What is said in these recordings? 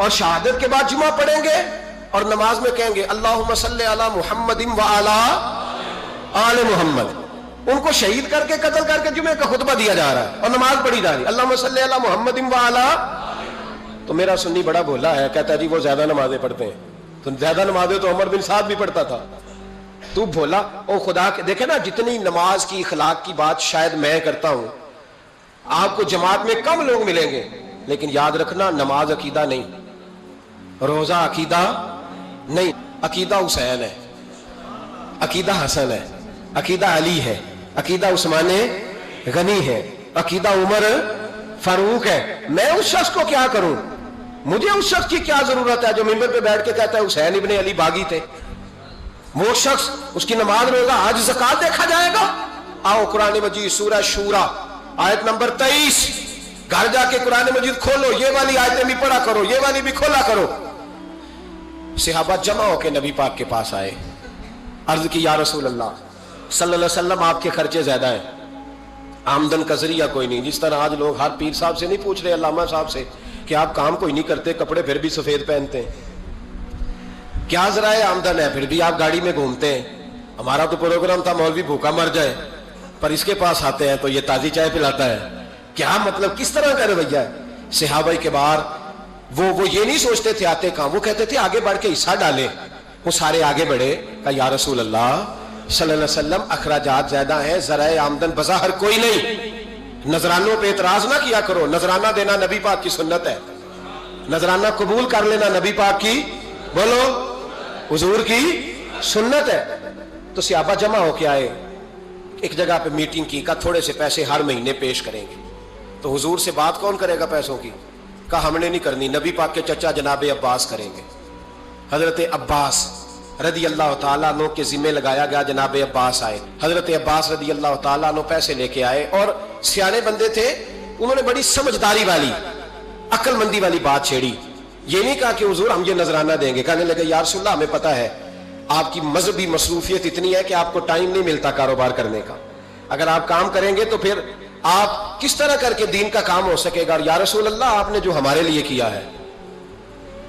اور شہادت کے بعد جمعہ پڑھیں گے اور نماز میں کہیں گے اللہم صلی علی محمد و علی آل محمد. ان کو شہید کر کے قتل کر کے جمعے کا خطبہ دیا جا رہا ہے اور نماز پڑھی جا رہی ہے اللہم صلی علی محمد و علی. تو میرا سنی بڑا بولا ہے, کہتا ہے جی وہ زیادہ نمازیں پڑھتے ہیں. تو زیادہ نمازیں تو عمر بن سعد بھی پڑھتا تھا. تو بولا او خدا کے دیکھے نا, جتنی نماز کی اخلاق کی بات شاید میں کرتا ہوں, آپ کو جماعت میں کم لوگ ملیں گے, لیکن یاد رکھنا نماز عقیدہ نہیں, روزہ عقیدہ نہیں. عقیدہ حسین ہے, عقیدہ حسن ہے, عقیدہ علی ہے, عقیدہ عثمان غنی ہے, عقیدہ عمر فاروق ہے. میں اس شخص کو کیا کروں؟ مجھے اس شخص کی کیا ضرورت ہے جو ممبر پہ بیٹھ کے کہتا ہے حسین ابن علی باغی تھے؟ وہ شخص, اس کی نماز روزہ حج زکات دیکھا جائے گا. آؤ قرآن مجید سورہ شورا آیت نمبر 23, گھر جا کے قرآن مجید کھولو, یہ والی آیتیں بھی پڑھا کرو, یہ والی بھی کھولا کرو. صحابہ جمع ہو کے نبی پاک کے پاس آئے, عرض کی یا رسول اللہ صلی اللہ علیہ وسلم آپ کے خرچے زیادہ ہیں, آمدن کا ذریعہ کوئی نہیں. جس طرح آج لوگ ہر پیر صاحب سے نہیں پوچھ رہے, علامہ صاحب سے, کہ آپ کام کوئی نہیں کرتے, کپڑے پھر بھی سفید پہنتے ہیں, کیا ذرائع آمدن ہے, پھر بھی آپ گاڑی میں گھومتے ہیں. ہمارا تو پروگرام تھا مولوی بھوکا مر جائے, پر اس کے پاس آتے ہیں تو یہ تازی چائے پلاتا ہے. کیا مطلب, کس طرح کا رویہ ہے؟ صحابہ کے بار وہ یہ نہیں سوچتے تھے آتے کہاں, وہ کہتے تھے آگے بڑھ کے حصہ ڈالیں. وہ سارے آگے بڑھے, کہا یا رسول اللہ صلی اللہ علیہ وسلم اخراجات زیادہ ہیں, ذرائع آمدن بظاہر کوئی نہیں. نذرانوں پہ اعتراض نہ کیا کرو, نذرانہ دینا نبی پاک کی سنت ہے, نذرانہ قبول کر لینا نبی پاک کی, بولو, حضور کی سنت ہے. تو صحابہ جمع ہو کے آئے, ایک جگہ پہ میٹنگ کی, کہا تھوڑے سے پیسے ہر مہینے پیش کریں گے. تو حضور سے بات کون کرے گا پیسوں کی؟ کہا ہم نے نہیں کرنی, نبی پاک کے چچا جناب عباس کریں گے. حضرت عباس رضی اللہ تعالیٰ عنہ کے ذمہ لگایا گیا. جناب عباس آئے, حضرت عباس رضی اللہ تعالیٰ عنہ پیسے لے کے آئے, اور سیانے بندے تھے, انہوں نے بڑی سمجھداری والی عقل مندی والی بات چھیڑی. یہ نہیں کہا کہ حضور ہم یہ نذرانہ دیں گے, کہنے لگے یا رسول اللہ ہمیں پتہ ہے آپ کی مذہبی مصروفیت اتنی ہے کہ آپ کو ٹائم نہیں ملتا کاروبار کرنے کا, اگر آپ کام کریں گے تو پھر آپ کس طرح کر کے دین کا کام ہو سکے گا. اور یا رسول اللہ آپ نے جو ہمارے لیے کیا ہے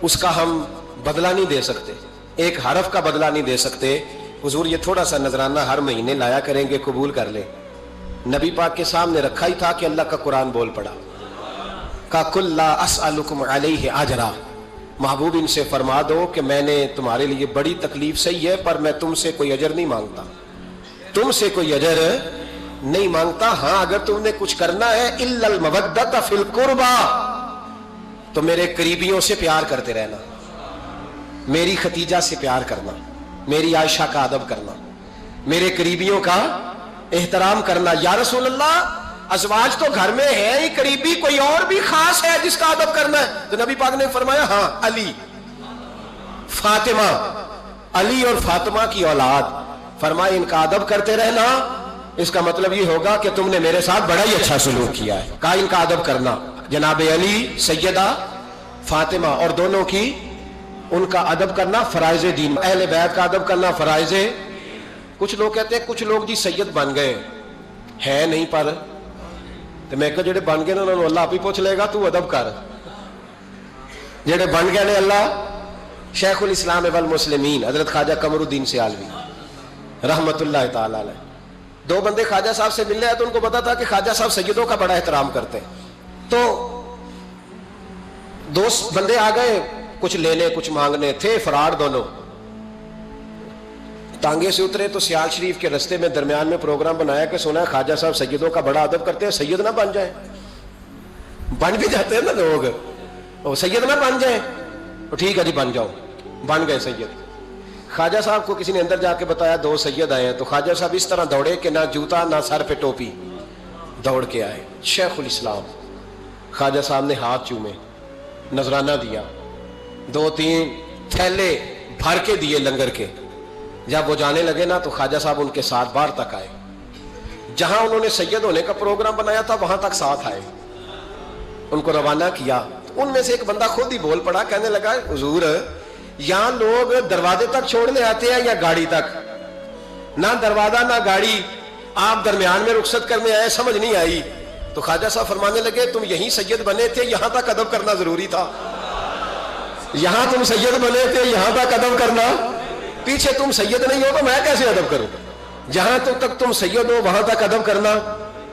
اس کا ہم بدلہ نہیں دے سکتے, ایک حرف کا بدلہ نہیں دے سکتے. حضور یہ تھوڑا سا نذرانہ ہر مہینے لایا کریں گے, قبول کر لیں. نبی پاک کے سامنے رکھا ہی تھا کہ اللہ کا قرآن بول پڑا, کا کل لا اسألکم علیہ اجرا, محبوب ان سے فرما دو کہ میں نے تمہارے لیے بڑی تکلیف سہی ہے, پر میں تم سے کوئی اجر نہیں مانگتا, تم سے کوئی اجر نہیں مانگتا. ہاں اگر تم نے کچھ کرنا ہے الا المودۃ فی القربى, تو میرے قریبیوں سے پیار کرتے رہنا, میری ختیجہ سے پیار کرنا, میری عائشہ کا ادب کرنا, میرے قریبیوں کا احترام کرنا. یا رسول اللہ ازواج تو گھر میں ہے ہی, قریبی کوئی اور بھی خاص ہے جس کا ادب کرنا ہے؟ تو نبی پاک نے فرمایا ہاں علی, فاطمہ, علی اور فاطمہ کی اولاد. فرمایا ان کا ادب کرتے رہنا, اس کا مطلب یہ ہوگا کہ تم نے میرے ساتھ بڑا ہی اچھا سلوک کیا ہے. کہا ان کا ادب کرنا, جناب علی, سیدہ فاطمہ, اور دونوں کی ان کا ادب کرنا فرائض دین, اہل بیت کا ادب کرنا فرائض. کچھ لوگ کہتے ہیں کچھ لوگ جی سید بن گئے ہے نہیں, پر تو میں کہ جڑے بن گئے انہوں نے اللہ آپ ہی پوچھ لے گا, تو ادب کر. جڑے بن گئے نے اللہ, شیخ الاسلام والمسلمین حضرت خواجہ قمر الدین سیالوی رحمت اللہ تعالی علیہ, دو بندے خواجہ صاحب سے ملنے آئے تو ان کو پتا تھا کہ خواجہ صاحب سیدوں کا بڑا احترام کرتے ہیں. تو دو بندے آ گئے کچھ لینے کچھ مانگنے, تھے فرار دونوں. ٹانگے سے اترے تو سیال شریف کے رستے میں درمیان میں پروگرام بنایا کہ سنا ہے خواجہ صاحب سیدوں کا بڑا ادب کرتے ہیں, سید نہ بن جائیں. بن بھی جاتے ہیں نا لوگ, وہ سید نہ بن جائیں, تو ٹھیک ہے جی بن جاؤ. بن گئے سید. خواجہ صاحب کو کسی نے اندر جا کے بتایا دو سید آئے ہیں, تو خواجہ صاحب اس طرح دوڑے کہ نہ جوتا نہ سر پہ ٹوپی, دوڑ کے آئے. شیخ الاسلام خواجہ صاحب نے ہاتھ چومے, نذرانہ دیا, 2-3 تھیلے بھر کے دیے لنگر کے. جب وہ جانے لگے نا تو خواجہ صاحب ان کے ساتھ باہر تک آئے, جہاں انہوں نے سید ہونے کا پروگرام بنایا تھا وہاں تک ساتھ آئے, ان کو روانہ کیا. ان میں سے ایک بندہ خود ہی بول پڑا, کہنے لگا حضور یہاں لوگ دروازے تک چھوڑنے آتے ہیں یا گاڑی تک؟ نہ دروازہ نہ گاڑی, آپ درمیان میں رخصت کرنے آئے, سمجھ نہیں آئی. تو خواجہ صاحب فرمانے لگے تم یہیں سید بنے تھے, یہاں تک ادب کرنا ضروری تھا. یہاں تم سید بنے تھے، یہاں تک ادب کرنا، پیچھے تم سید نہیں ہو تو میں کیسے ادب کروں؟ جہاں تک تم سید ہو وہاں تک ادب کرنا۔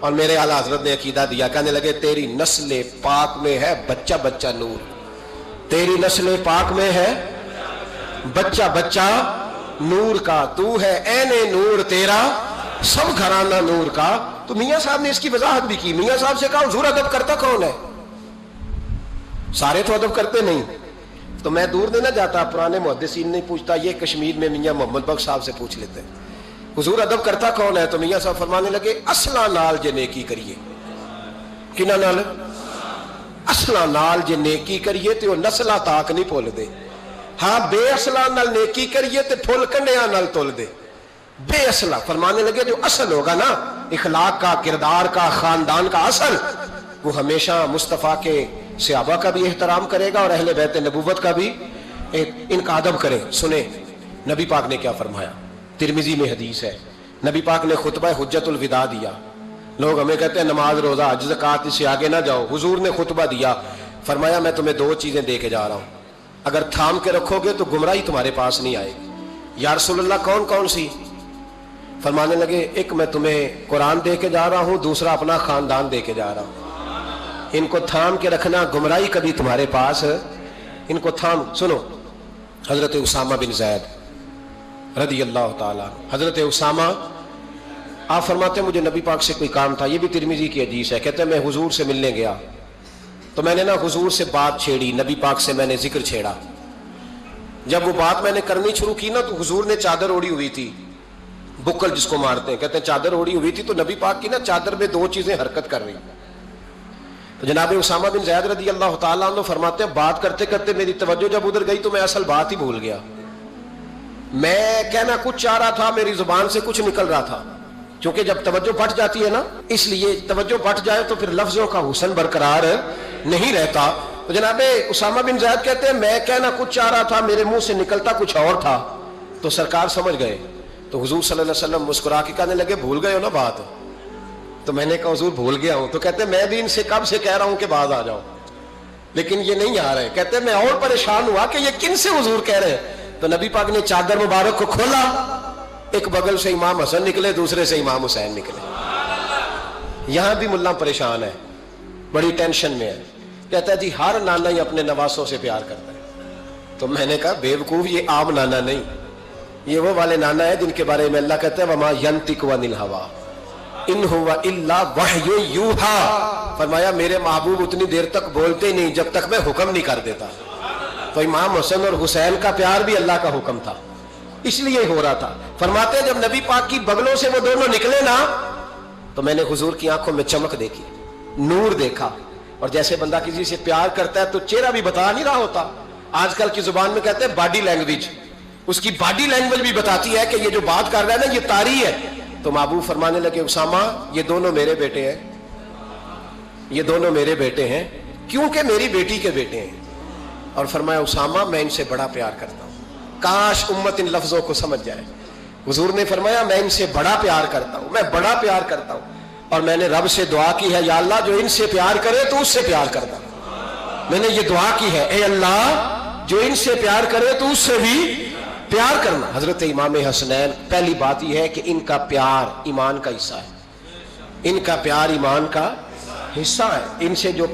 اور میرے اعلیٰ حضرت نے عقیدہ دیا، کہنے لگے تیری نسل پاک میں ہے بچہ بچہ نور، تیری نسل پاک میں ہے بچہ بچہ نور کا، تو ہے عین نور تیرا سب گھرانہ نور کا۔ تو میاں صاحب نے اس کی وضاحت بھی کی۔ میاں صاحب سے کہا حضور ادب کرتا کون ہے؟ سارے تو ادب کرتے نہیں۔ تو میں دور نہیں نہ جاتا، پرانے محدثین نہیں پوچھتا، یہ کشمیر میں میاں محمد بخش صاحب سے پوچھ لیتے ہیں حضور ادب کرتا کون ہے؟ تو میاں صاحب فرمانے لگے اصلا نال جے نیکی کریے۔ کنہ نال؟ اصلا نال جے نیکی کریے تو نسلہ تاک نہیں پھول دے، ہاں بے اصلا نال نیکی کریے تو پھول کنڈیاں نال تول دے۔ بے اصلا فرمانے لگے جو اصل ہوگا نا اخلاق کا، کردار کا، خاندان کا اصل، وہ ہمیشہ مصطفیٰ کے صحابہ کا بھی احترام کرے گا اور اہل بیت نبوت کا بھی ان کا ادب کرے۔ سنیں نبی پاک نے کیا فرمایا، ترمذی میں حدیث ہے، نبی پاک نے خطبہ حجت الوداع دیا۔ لوگ ہمیں کہتے ہیں نماز روزہ حج زکوٰۃ اس سے آگے نہ جاؤ، حضور نے خطبہ دیا، فرمایا میں تمہیں دو چیزیں دے کے جا رہا ہوں، اگر تھام کے رکھو گے تو گمراہی تمہارے پاس نہیں آئے گی۔ یا رسول اللہ کون کون سی؟ فرمانے لگے ایک میں تمہیں قرآن دے کے جا رہا ہوں، دوسرا اپنا خاندان دے کے جا رہا ہوں، ان کو تھام کے رکھنا، گمراہی کبھی تمہارے پاس ان کو تھام۔ سنو حضرت اسامہ بن زید رضی اللہ تعالیٰ، حضرت اسامہ آپ فرماتے ہیں مجھے نبی پاک سے کوئی کام تھا، یہ بھی ترمذی کی حدیث ہے، کہتے ہیں میں حضور سے ملنے گیا تو میں نے نا حضور سے بات چھیڑی، نبی پاک سے میں نے ذکر چھیڑا۔ جب وہ بات میں نے کرنی شروع کی نا تو حضور نے چادر اوڑی ہوئی تھی، بکل جس کو مارتے ہیں، کہتے ہیں چادر اوڑی ہوئی تھی، تو نبی پاک کی نا چادر میں دو چیزیں حرکت کر رہی۔ تو جناب اسامہ بن زید رضی اللہ تعالیٰ عنہ فرماتے ہیں بات کرتے کرتے میری توجہ جب ادھر گئی تو میں اصل بات ہی بھول گیا، میں کہنا کچھ چاہ رہا تھا، میری زبان سے کچھ نکل رہا تھا، کیونکہ جب توجہ پھٹ جاتی ہے نا، اس لیے توجہ پھٹ جائے تو پھر لفظوں کا حسن برقرار نہیں رہتا۔ تو جناب اسامہ بن زید کہتے ہیں میں کہنا کچھ چاہ رہا تھا، میرے منہ سے نکلتا کچھ اور تھا، تو سرکار سمجھ گئے، تو حضور صلی اللہ علیہ وسلم مسکرا کے کہنے لگے بھول گئے ہو نا بات؟ تو میں نے کہا حضور بھول گیا ہوں۔ تو کہتے ہیں میں بھی ان سے کب سے کہہ رہا ہوں کہ بعد آ جاؤ، لیکن یہ نہیں آ رہے۔ کہتے ہیں میں اور پریشان ہوا کہ یہ کن سے حضور کہہ رہے ہیں۔ تو نبی پاک نے چادر مبارک کو کھولا، ایک بغل سے امام حسن نکلے، دوسرے سے امام حسین نکلے۔ یہاں بھی ملا پریشان ہے، بڑی ٹینشن میں ہے، کہتا ہے جی ہر نانا ہی اپنے نواسوں سے پیار کرتا ہے۔ تو میں نے کہا بے وقوف، یہ عام نانا نہیں، یہ وہ والے نانا ہے جن کے بارے میں اللہ کہتا ہے وما ینطق عن الہویٰ ان ہوا الا وحی یوحیٰ، فرمایا میرے محبوب اتنی دیر تک بولتے نہیں جب تک میں حکم نہیں کر دیتا۔ تو امام حسن اور حسین کا پیار بھی اللہ کا حکم تھا، اس لیے ہو رہا تھا۔ فرماتے ہیں جب نبی پاک کی بغلوں سے وہ دونوں نکلے نا تو میں نے حضور کی آنکھوں میں چمک دیکھی، نور دیکھا، اور جیسے بندہ کسی سے پیار کرتا ہے تو چہرہ بھی بتا نہیں رہا ہوتا، آج کل کی زبان میں کہتے ہیں باڈی لینگویج، اس کی باڈی لینگویج بھی بتاتی ہے کہ یہ جو بات کر رہا ہے نا یہ طاری ہے۔ تو محبوب فرمانے لگے اسامہ یہ دونوں میرے بیٹے ہیں، یہ دونوں میرے بیٹے ہیں کیونکہ میری بیٹی کے بیٹے ہیں۔ اور فرمایا اسامہ میں ان سے بڑا پیار کرتا ہوں، کاش امت ان لفظوں کو سمجھ جائے۔ حضور نے فرمایا میں ان سے بڑا پیار کرتا ہوں، میں بڑا پیار کرتا ہوں، اور میں نے رب سے دعا کی ہے یا اللہ جو ان سے پیار کرے تو اس سے پیار کرتا ہوں۔ میں نے یہ دعا کی ہے اے اللہ جو ان سے پیار کرے تو اس سے بھی پیار کرنا۔ حضرت امام حسنین، پہلی بات یہ ہے کہ ان کا پیار ایمان کا حصہ ہے، ان کا پیار ایمان کا حصہ ہے، ان سے جو